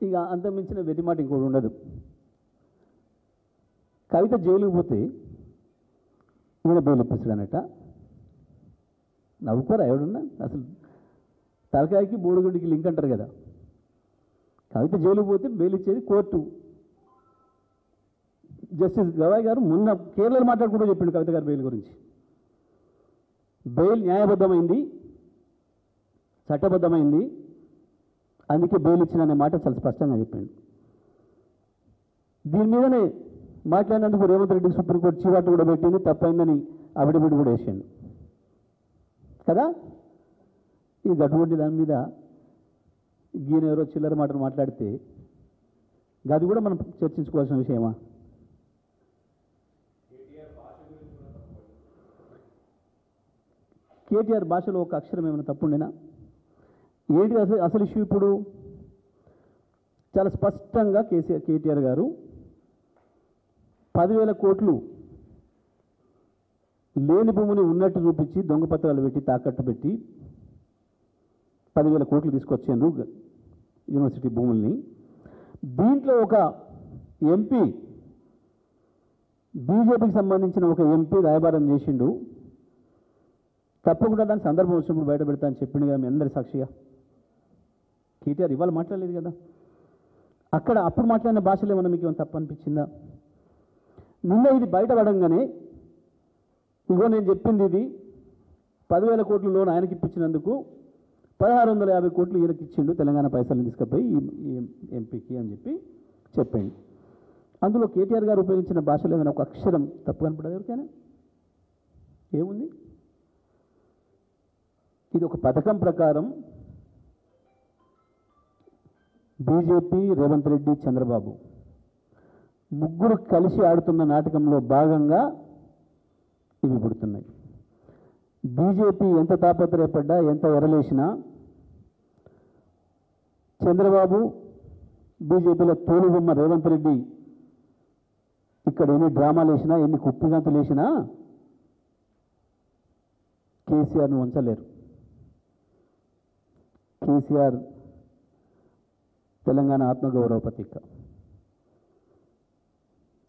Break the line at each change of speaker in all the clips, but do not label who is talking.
ఇక అంత మించిన వెతిమాట ఇంకోటి ఉండదు. కవిత జైలుకి పోతే ఈయన బెయిల్ ఇప్పిస్తాడనట. నవ్వుకోరా ఎవడున్నా? అసలు తలకాయకి బోడుగుడికి లింక్ అంటారు కదా. కవిత జైలుకి పోతే బెయిల్ ఇచ్చేది కోర్టు. జస్టిస్ గవాయ్ గారు మొన్న కేరళలో మాట్లాడుకుంటూ చెప్పిండు కవిత గారు బెయిల్ గురించి. బెయిల్ న్యాయబద్ధమైంది, చట్టబద్ధమైంది, అందుకే బెయిల్ ఇచ్చిన అనే మాట చాలా స్పష్టంగా చెప్పిండు. దీని మీదనే మాట్లాడినందుకు రేవంత్ రెడ్డి సుప్రీంకోర్టు చీవాటు కూడా పెట్టింది, తప్పైందని అఫిడవిట్ కూడా వేసిండు కదా. ఈ గటువంటి దాని మీద గీన ఎవరో చిల్లర మాటలు మాట్లాడితే అది కూడా మనం చర్చించుకోవాల్సిన విషయమా? కేటీఆర్ భాషలో ఒక అక్షరం ఏమైనా తప్పుండేనా? ఏంటి అసలు ఇష్యూ? ఇప్పుడు చాలా స్పష్టంగా కేటీఆర్ గారు 10,000 కోట్లు లేని భూమిని ఉన్నట్టు చూపించి దొంగ పత్రాలు పెట్టి తాకట్టు పెట్టి 10,000 కోట్లు తీసుకొచ్చారు యూనివర్సిటీ భూముల్ని. దీంట్లో ఒక ఎంపీ, బీజేపీకి సంబంధించిన ఒక ఎంపీ రాయబారం చేసిండు. తప్పకుండా దాని సందర్భం వచ్చినప్పుడు బయట పెడతా అని చెప్పిండు కదా మీ అందరి సాక్షిగా. కేటీఆర్ ఇవాళ మాట్లాడలేదు కదా. అక్కడ అప్పుడు మాట్లాడిన భాషలో ఏమన్నా మీకు ఏమైనా తప్పు అనిపించిందా? నిన్న ఇది బయటపడంగానే ఇగో నేను చెప్పింది ఇది 10,000 కోట్ల లోన్ ఆయనకి ఇప్పించినందుకు 1,650 కోట్లు ఈయనకి ఇచ్చిండు, తెలంగాణ పైసలు తీసుకుపోయి ఈ ఎంపీకి అని చెప్పి చెప్పండి. అందులో కేటీఆర్ గారు ఉపయోగించిన భాషలో ఏమైనా ఒక అక్షరం తప్పు కనపడదు ఎవరికైనా? ఏముంది? ఇది ఒక పథకం ప్రకారం బీజేపీ, రేవంత్ రెడ్డి, చంద్రబాబు ముగ్గురు కలిసి ఆడుతున్న నాటకంలో భాగంగా ఇవి పుడుతున్నాయి. బీజేపీ ఎంత తాపత్రయపడ్డా, ఎంత ఎరలేసినా, చంద్రబాబు బీజేపీలో తోలుబొమ్మ రేవంత్ రెడ్డి ఇక్కడ ఎన్ని డ్రామాలు వేసినా, ఎన్ని కుప్పిగంతులు వేసినా కేసీఆర్ను ఉంచలేరు. కేసీఆర్ తెలంగాణ ఆత్మగౌరవ ప్రతీక.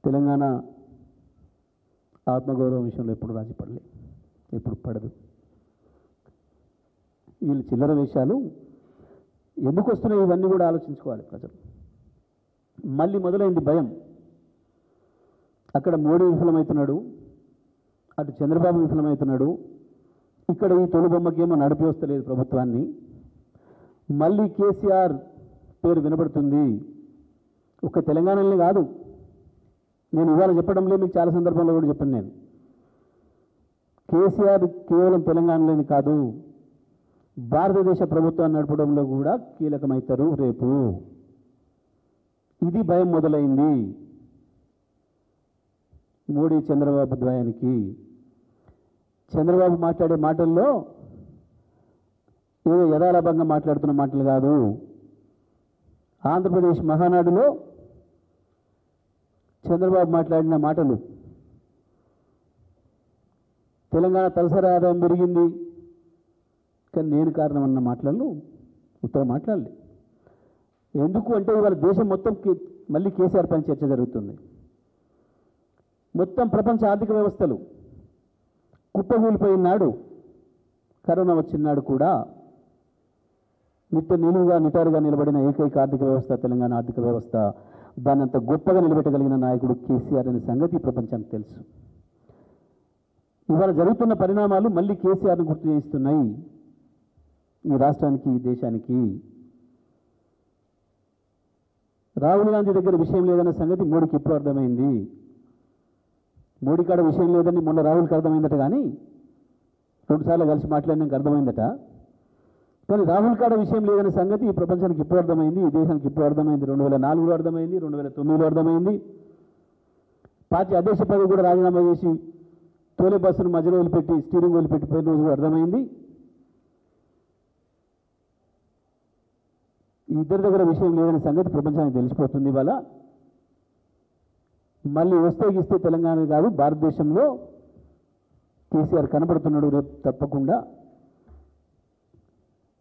తెలంగాణ ఆత్మగౌరవం విషయంలో ఎప్పుడు రాజీ పడలే, ఎప్పుడు పడదు. వీళ్ళు చిల్లర వేషాలు ఎందుకు వస్తున్నాయి ఇవన్నీ కూడా ఆలోచించుకోవాలి ప్రజలు. మళ్ళీ మొదలైంది భయం. అక్కడ మోడీ విఫలమవుతున్నాడు, అటు చంద్రబాబు విఫలమవుతున్నాడు, ఇక్కడ ఈ తొలిబొమ్మకేమో నడిపి వస్తలేదు ప్రభుత్వాన్ని. మళ్ళీ కేసీఆర్ పేరు వినబడుతుంది. ఒక తెలంగాణలోనే కాదు, నేను ఇవాళ చెప్పడంలో మీకు చాలా సందర్భంలో కూడా చెప్పాను. నేను కేసీఆర్ కేవలం తెలంగాణలోని కాదు, భారతదేశ ప్రభుత్వాన్ని నడపడంలో కూడా కీలకమవుతారు రేపు. ఇది భయం మొదలైంది మోడీ చంద్రబాబు ద్వయానికి. చంద్రబాబు మాట్లాడే మాటల్లో ఏదో యథాలాభంగా మాట్లాడుతున్న మాటలు కాదు. ఆంధ్రప్రదేశ్ మహానాడులో చంద్రబాబు మాట్లాడిన మాటలు, తెలంగాణ తలసరి ఆదాయం పెరిగింది కానీ నేను కారణం అన్న మాటలను ఉత్తరం మాట్లాడలే. ఎందుకు అంటే ఇవాళ దేశం మొత్తం మళ్ళీ కేసీఆర్ పైన చర్చ జరుగుతుంది. మొత్తం ప్రపంచ ఆర్థిక వ్యవస్థలు కుప్పగూలిపోయినాడు, కరోనా వచ్చినాడు కూడా నిటారుగా నిలబడిన ఏకైక ఆర్థిక వ్యవస్థ తెలంగాణ ఆర్థిక వ్యవస్థ. దాన్ని అంత గొప్పగా నిలబెట్టగలిగిన నాయకుడు కేసీఆర్ అనే సంగతి ప్రపంచానికి తెలుసు. ఇవాళ జరుగుతున్న పరిణామాలు మళ్ళీ కేసీఆర్ను గుర్తు చేస్తున్నాయి ఈ రాష్ట్రానికి, ఈ దేశానికి. రాహుల్ గాంధీ దగ్గర విషయం లేదన్న సంగతి మోడీకి ఎప్పుడు అర్థమైంది? మోడీ కాడ విషయం లేదని మొన్న రాహుల్కి అర్థమైందట, కానీ 2 సార్లు కలిసి మాట్లాడినాక అర్థమైందట. కానీ రాహుల్ కాడ విషయం లేదనే సంగతి ఈ ప్రపంచానికి ఇప్పుడు అర్థమైంది, ఈ దేశానికి ఇప్పుడు అర్థమైంది. 2004లో అర్థమైంది, 2009లో అర్థమైంది. పార్టీ అధ్యక్ష పదవి కూడా రాజీనామా చేసి తోలే బస్సును మధ్యలో వదిలిపెట్టి స్టీరింగ్ వదిలిపెట్టిపోయిన రోజు కూడా అర్థమైంది. ఈ ఇద్దరి దగ్గర విషయం లేదనే సంగతి ప్రపంచానికి తెలిసిపోతుంది. ఇవాళ మళ్ళీ వస్తే గిస్తే తెలంగాణ కాదు, భారతదేశంలో కేసీఆర్ కనబడుతున్నాడు రేపు తప్పకుండా.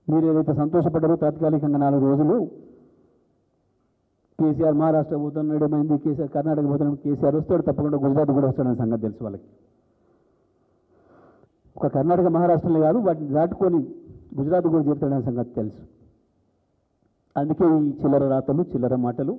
మీరు ఏదైతే సంతోషపడ్డారో తాత్కాలికంగా 4 రోజులు కేసీఆర్ మహారాష్ట్ర పోతున్నాడు, ఏమైంది, కేసీఆర్ కర్ణాటక పోతున్నాడు, కేసీఆర్ వస్తాడు, తప్పకుండా గుజరాత్ కూడా వస్తాడనే సంగతి తెలుసు వాళ్ళకి. ఒక కర్ణాటక మహారాష్ట్రలో కాదు, వాటిని దాటుకొని గుజరాత్ కూడా చేరుతాడనే సంగతి తెలుసు. అందుకే ఈ చిల్లర రాతలు, చిల్లర మాటలు.